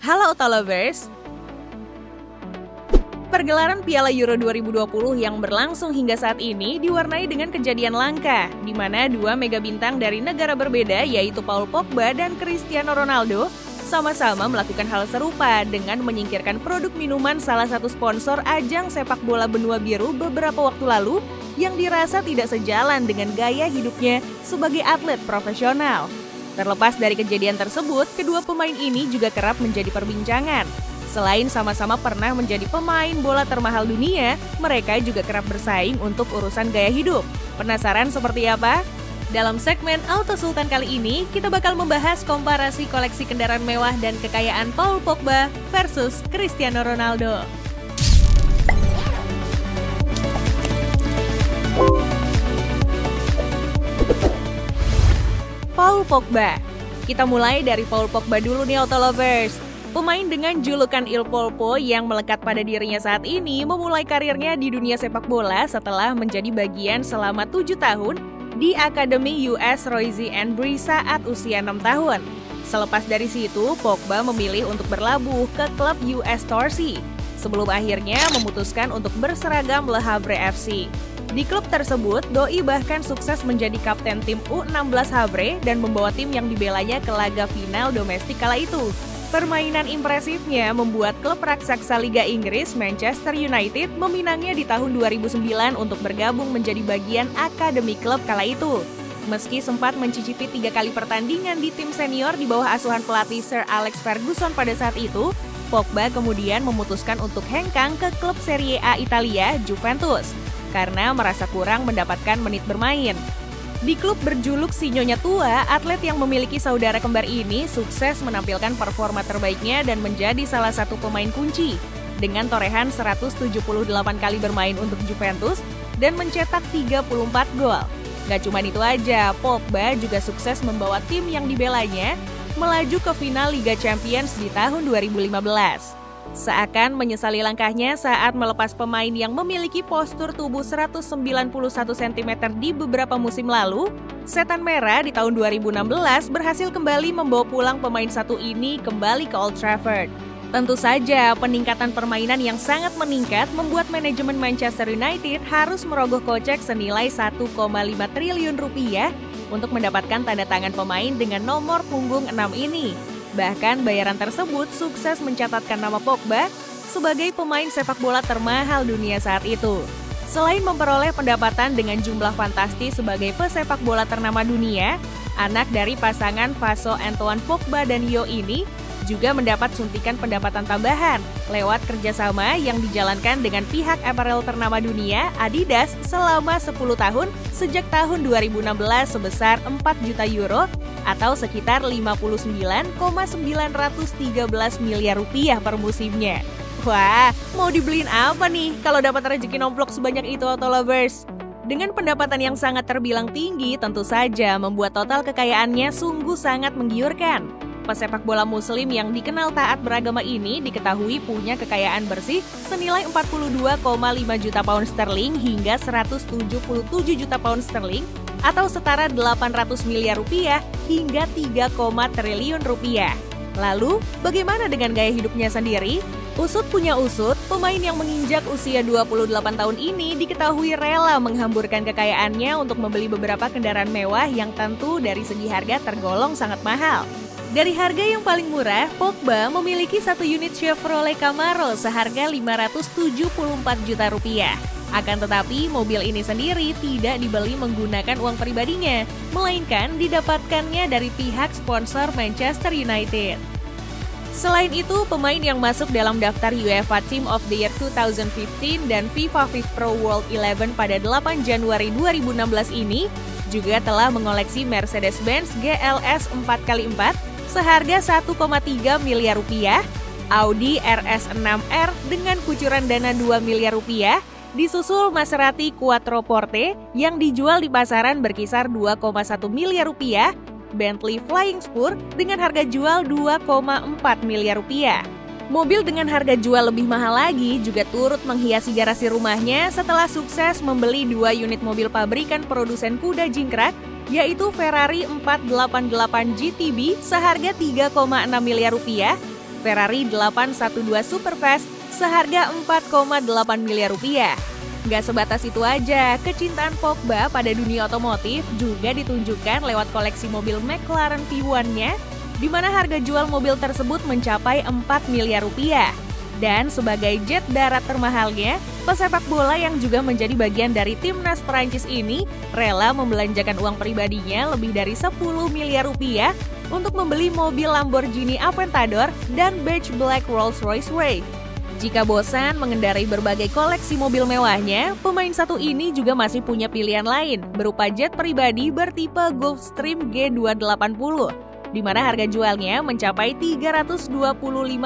Halo Auto Lovers! Pergelaran Piala Euro 2020 yang berlangsung hingga saat ini diwarnai dengan kejadian langka, di mana dua mega bintang dari negara berbeda yaitu Paul Pogba dan Cristiano Ronaldo sama-sama melakukan hal serupa dengan menyingkirkan produk minuman salah satu sponsor ajang sepak bola benua biru beberapa waktu lalu yang dirasa tidak sejalan dengan gaya hidupnya sebagai atlet profesional. Terlepas dari kejadian tersebut, kedua pemain ini juga kerap menjadi perbincangan. Selain sama-sama pernah menjadi pemain bola termahal dunia, mereka juga kerap bersaing untuk urusan gaya hidup. Penasaran seperti apa? Dalam segmen Auto Sultan kali ini, kita bakal membahas komparasi koleksi kendaraan mewah dan kekayaan Paul Pogba versus Cristiano Ronaldo. Paul Pogba. Kita mulai dari Paul Pogba dulu nih Auto Lovers. Pemain dengan julukan Il Polpo yang melekat pada dirinya saat ini memulai karirnya di dunia sepak bola setelah menjadi bagian selama 7 tahun di Akademi US Royce Embry saat usia 6 tahun. Selepas dari situ, Pogba memilih untuk berlabuh ke klub US Torcy sebelum akhirnya memutuskan untuk berseragam Le Havre FC. Di klub tersebut, Doi bahkan sukses menjadi kapten tim U16 Havre dan membawa tim yang dibelanya ke laga final domestik kala itu. Permainan impresifnya membuat klub raksasa Liga Inggris Manchester United meminangnya di tahun 2009 untuk bergabung menjadi bagian akademi klub kala itu. Meski sempat mencicipi 3 kali pertandingan di tim senior di bawah asuhan pelatih Sir Alex Ferguson pada saat itu, Pogba kemudian memutuskan untuk hengkang ke klub Serie A Italia, Juventus, karena merasa kurang mendapatkan menit bermain. Di klub berjuluk si Nyonya Tua, atlet yang memiliki saudara kembar ini sukses menampilkan performa terbaiknya dan menjadi salah satu pemain kunci dengan torehan 178 kali bermain untuk Juventus dan mencetak 34 gol. Gak cuma itu aja, Pogba juga sukses membawa tim yang dibelanya melaju ke final Liga Champions di tahun 2015. Seakan menyesali langkahnya saat melepas pemain yang memiliki postur tubuh 191 cm di beberapa musim lalu, Setan Merah di tahun 2016 berhasil kembali membawa pulang pemain satu ini kembali ke Old Trafford. Tentu saja, peningkatan permainan yang sangat meningkat membuat manajemen Manchester United harus merogoh kocek senilai 1,5 triliun rupiah untuk mendapatkan tanda tangan pemain dengan nomor punggung 6 ini. Bahkan bayaran tersebut sukses mencatatkan nama Pogba sebagai pemain sepak bola termahal dunia saat itu. Selain memperoleh pendapatan dengan jumlah fantastis sebagai pesepak bola ternama dunia, anak dari pasangan Vaso Antoine Pogba dan Yo ini juga mendapat suntikan pendapatan tambahan lewat kerjasama yang dijalankan dengan pihak aparel ternama dunia Adidas selama 10 tahun sejak tahun 2016 sebesar 4 juta euro atau sekitar 59,913 miliar rupiah per musimnya. Wah, mau dibeliin apa nih kalau dapat rezeki nomplok sebanyak itu Auto Lovers? Dengan pendapatan yang sangat terbilang tinggi, tentu saja membuat total kekayaannya sungguh sangat menggiurkan. Pesepak bola muslim yang dikenal taat beragama ini diketahui punya kekayaan bersih senilai 42,5 juta pound sterling hingga 177 juta pound sterling atau setara 800 miliar rupiah hingga 3, triliun rupiah. Lalu, bagaimana dengan gaya hidupnya sendiri? Usut punya usut, pemain yang menginjak usia 28 tahun ini diketahui rela menghamburkan kekayaannya untuk membeli beberapa kendaraan mewah yang tentu dari segi harga tergolong sangat mahal. Dari harga yang paling murah, Pogba memiliki satu unit Chevrolet Camaro seharga 574 juta rupiah. Akan tetapi, mobil ini sendiri tidak dibeli menggunakan uang pribadinya, melainkan didapatkannya dari pihak sponsor Manchester United. Selain itu, pemain yang masuk dalam daftar UEFA Team of the Year 2015 dan FIFA Fit Pro World 11 pada 8 Januari 2016 ini juga telah mengoleksi Mercedes-Benz GLS 4x4 seharga 1,3 miliar rupiah, Audi RS6R dengan kucuran dana 2 miliar rupiah, disusul Maserati Quattroporte yang dijual di pasaran berkisar 2,1 miliar rupiah, Bentley Flying Spur dengan harga jual 2,4 miliar rupiah. Mobil dengan harga jual lebih mahal lagi juga turut menghiasi garasi rumahnya setelah sukses membeli 2 unit mobil pabrikan produsen kuda jingkrak, yaitu Ferrari 488 GTB seharga 3,6 miliar rupiah, Ferrari 812 Superfast seharga 4,8 miliar rupiah. Nggak sebatas itu aja, kecintaan Pogba pada dunia otomotif juga ditunjukkan lewat koleksi mobil McLaren P1-nya, di mana harga jual mobil tersebut mencapai 4 miliar rupiah. Dan sebagai jet darat termahalnya, pesepak bola yang juga menjadi bagian dari timnas Prancis ini rela membelanjakan uang pribadinya lebih dari 10 miliar rupiah untuk membeli mobil Lamborghini Aventador dan beige black Rolls-Royce Wraith. Jika bosan mengendarai berbagai koleksi mobil mewahnya, pemain satu ini juga masih punya pilihan lain berupa jet pribadi bertipe Gulfstream G280, di mana harga jualnya mencapai 325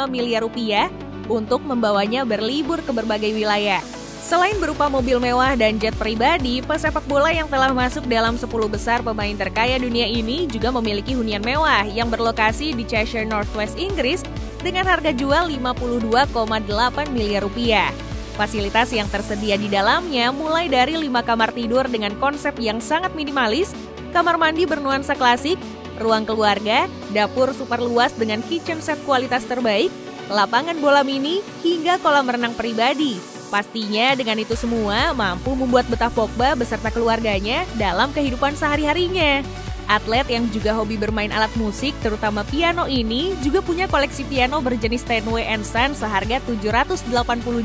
miliar rupiah untuk membawanya berlibur ke berbagai wilayah. Selain berupa mobil mewah dan jet pribadi, pesepak bola yang telah masuk dalam 10 besar pemain terkaya dunia ini juga memiliki hunian mewah yang berlokasi di Cheshire Northwest, Inggris dengan harga jual 52,8 miliar rupiah. Fasilitas yang tersedia di dalamnya mulai dari 5 kamar tidur dengan konsep yang sangat minimalis, kamar mandi bernuansa klasik, ruang keluarga, dapur super luas dengan kitchen set kualitas terbaik, lapangan bola mini, hingga kolam renang pribadi. Pastinya dengan itu semua mampu membuat betah Pogba beserta keluarganya dalam kehidupan sehari-harinya. Atlet yang juga hobi bermain alat musik, terutama piano ini, juga punya koleksi piano berjenis Steinway & Son seharga 780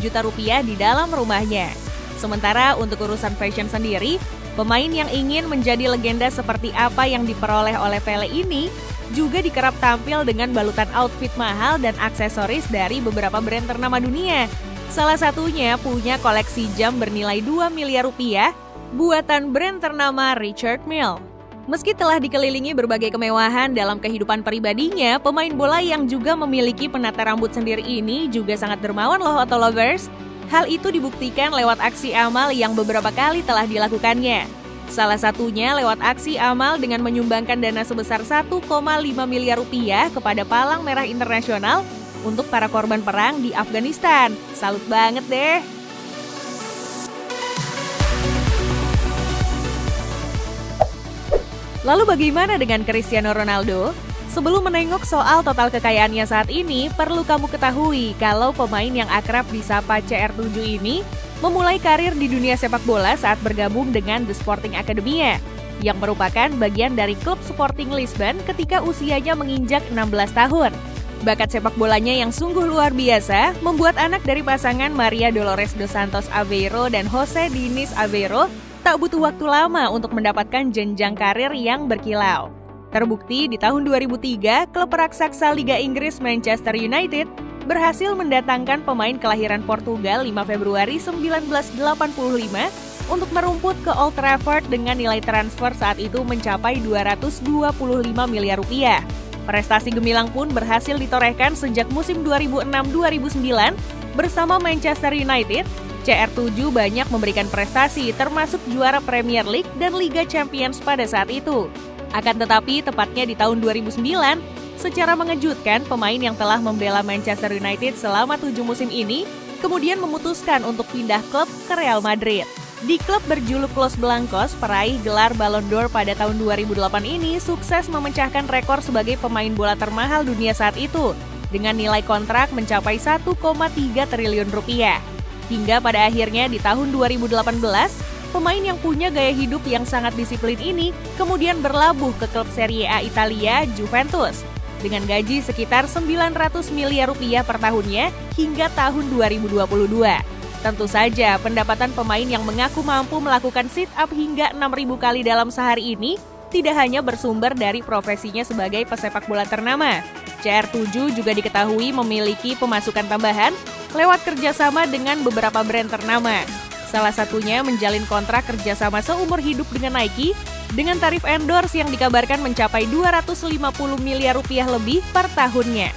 juta rupiah di dalam rumahnya. Sementara untuk urusan fashion sendiri, pemain yang ingin menjadi legenda seperti apa yang diperoleh oleh Pele ini juga dikerap tampil dengan balutan outfit mahal dan aksesoris dari beberapa brand ternama dunia. Salah satunya punya koleksi jam bernilai 2 miliar rupiah buatan brand ternama Richard Mille. Meski telah dikelilingi berbagai kemewahan dalam kehidupan pribadinya, pemain bola yang juga memiliki penata rambut sendiri ini juga sangat dermawan loh Auto Lovers. Hal itu dibuktikan lewat aksi amal yang beberapa kali telah dilakukannya. Salah satunya lewat aksi amal dengan menyumbangkan dana sebesar 1,5 miliar rupiah kepada Palang Merah Internasional untuk para korban perang di Afghanistan. Salut banget deh! Lalu bagaimana dengan Cristiano Ronaldo? Sebelum menengok soal total kekayaannya saat ini, perlu kamu ketahui kalau pemain yang akrab disapa CR7 ini memulai karir di dunia sepak bola saat bergabung dengan The Sporting Academia, yang merupakan bagian dari klub Sporting Lisbon ketika usianya menginjak 16 tahun. Bakat sepak bolanya yang sungguh luar biasa membuat anak dari pasangan Maria Dolores dos Santos Aveiro dan Jose Diniz Aveiro tak butuh waktu lama untuk mendapatkan jenjang karir yang berkilau. Terbukti di tahun 2003, klub raksasa Liga Inggris Manchester United berhasil mendatangkan pemain kelahiran Portugal 5 Februari 1985 untuk merumput ke Old Trafford dengan nilai transfer saat itu mencapai 225 miliar rupiah. Prestasi gemilang pun berhasil ditorehkan sejak musim 2006-2009 bersama Manchester United. CR7 banyak memberikan prestasi termasuk juara Premier League dan Liga Champions pada saat itu. Akan tetapi, tepatnya di tahun 2009, secara mengejutkan pemain yang telah membela Manchester United selama 7 musim ini kemudian memutuskan untuk pindah klub ke Real Madrid. Di klub berjuluk Los Blancos, peraih gelar Ballon d'Or pada tahun 2008 ini sukses memecahkan rekor sebagai pemain bola termahal dunia saat itu dengan nilai kontrak mencapai 1,3 triliun rupiah. Hingga pada akhirnya di tahun 2018, pemain yang punya gaya hidup yang sangat disiplin ini kemudian berlabuh ke klub Serie A Italia, Juventus, dengan gaji sekitar 900 miliar rupiah per tahunnya hingga tahun 2022. Tentu saja, pendapatan pemain yang mengaku mampu melakukan sit-up hingga 6.000 kali dalam sehari ini tidak hanya bersumber dari profesinya sebagai pesepak bola ternama. CR7 juga diketahui memiliki pemasukan tambahan lewat kerjasama dengan beberapa brand ternama. Salah satunya menjalin kontrak kerjasama seumur hidup dengan Nike dengan tarif endorse yang dikabarkan mencapai 250 miliar rupiah lebih per tahunnya.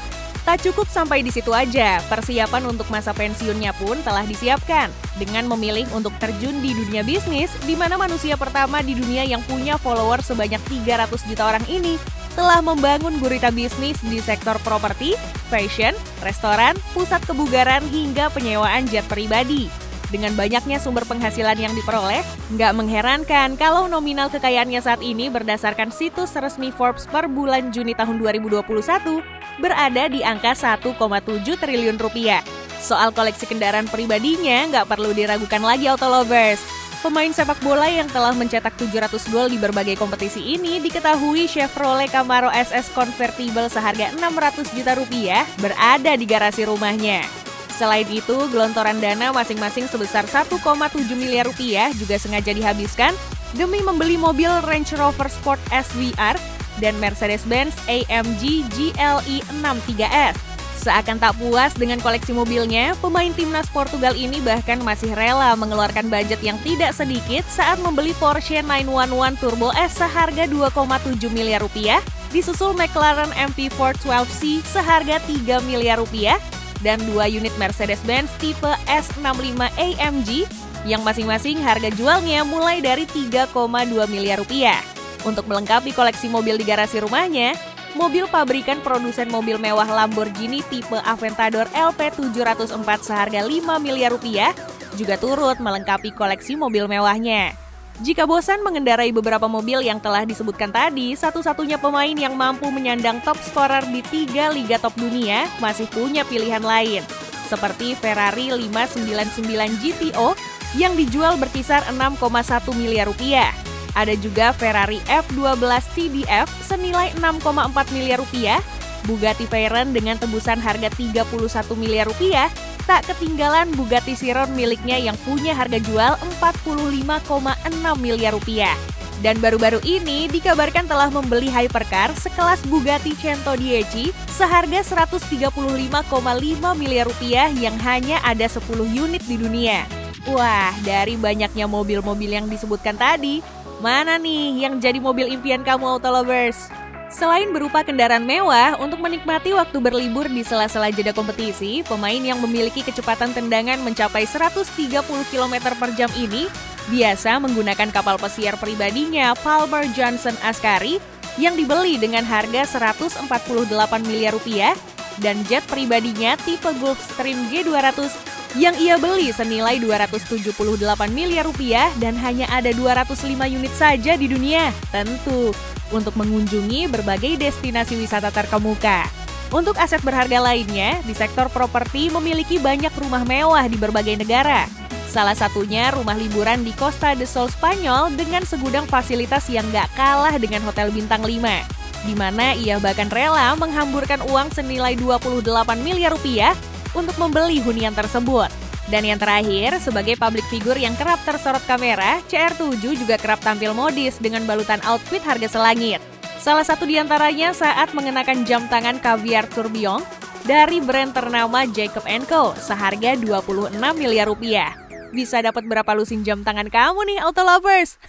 Tak cukup sampai di situ aja, persiapan untuk masa pensiunnya pun telah disiapkan dengan memilih untuk terjun di dunia bisnis, di mana manusia pertama di dunia yang punya follower sebanyak 300 juta orang ini telah membangun gurita bisnis di sektor properti, fashion, restoran, pusat kebugaran, hingga penyewaan jet pribadi. Dengan banyaknya sumber penghasilan yang diperoleh, nggak mengherankan kalau nominal kekayaannya saat ini berdasarkan situs resmi Forbes per bulan Juni tahun 2021 berada di angka 1,7 triliun rupiah. Soal koleksi kendaraan pribadinya nggak perlu diragukan lagi Autolovers. Pemain sepak bola yang telah mencetak 700 gol di berbagai kompetisi ini diketahui Chevrolet Camaro SS Convertible seharga 600 juta rupiah berada di garasi rumahnya. Selain itu, gelontoran dana masing-masing sebesar 1,7 miliar rupiah juga sengaja dihabiskan demi membeli mobil Range Rover Sport SVR dan Mercedes-Benz AMG GLE 63S. Seakan tak puas dengan koleksi mobilnya, pemain timnas Portugal ini bahkan masih rela mengeluarkan budget yang tidak sedikit saat membeli Porsche 911 Turbo S seharga 2,7 miliar rupiah, disusul McLaren MP412C seharga 3 miliar rupiah, dan 2 unit Mercedes-Benz tipe S65 AMG yang masing-masing harga jualnya mulai dari 3,2 miliar rupiah. Untuk melengkapi koleksi mobil di garasi rumahnya, mobil pabrikan produsen mobil mewah Lamborghini tipe Aventador LP704 seharga 5 miliar rupiah juga turut melengkapi koleksi mobil mewahnya. Jika bosan mengendarai beberapa mobil yang telah disebutkan tadi, satu-satunya pemain yang mampu menyandang top scorer di 3 liga top dunia masih punya pilihan lain, seperti Ferrari 599 GTO yang dijual berkisar 6,1 miliar rupiah. Ada juga Ferrari F12 CDF senilai 6,4 miliar rupiah, Bugatti Veyron dengan tebusan harga 31 miliar rupiah, tak ketinggalan Bugatti Chiron miliknya yang punya harga jual 45,6 miliar rupiah. Dan baru-baru ini dikabarkan telah membeli hypercar sekelas Bugatti Cento 10 seharga 135,5 miliar rupiah yang hanya ada 10 unit di dunia. Wah, dari banyaknya mobil-mobil yang disebutkan tadi, mana nih yang jadi mobil impian kamu Autolovers? Selain berupa kendaraan mewah, untuk menikmati waktu berlibur di sela-sela jeda kompetisi, pemain yang memiliki kecepatan tendangan mencapai 130 km per jam ini biasa menggunakan kapal pesiar pribadinya Palmer Johnson Ascari yang dibeli dengan harga 148 miliar rupiah dan jet pribadinya tipe Gulfstream G200 yang ia beli senilai 278 miliar rupiah dan hanya ada 205 unit saja di dunia, tentu untuk mengunjungi berbagai destinasi wisata terkemuka. Untuk aset berharga lainnya, di sektor properti memiliki banyak rumah mewah di berbagai negara. Salah satunya rumah liburan di Costa del Sol Spanyol dengan segudang fasilitas yang gak kalah dengan hotel bintang 5, di mana ia bahkan rela menghamburkan uang senilai 28 miliar rupiah untuk membeli hunian tersebut. Dan yang terakhir, sebagai public figure yang kerap tersorot kamera, CR7 juga kerap tampil modis dengan balutan outfit harga selangit. Salah satu diantaranya saat mengenakan jam tangan Caviar Tourbillon dari brand ternama Jacob & Co. seharga 26 miliar rupiah. Bisa dapat berapa lusin jam tangan kamu nih Autolovers?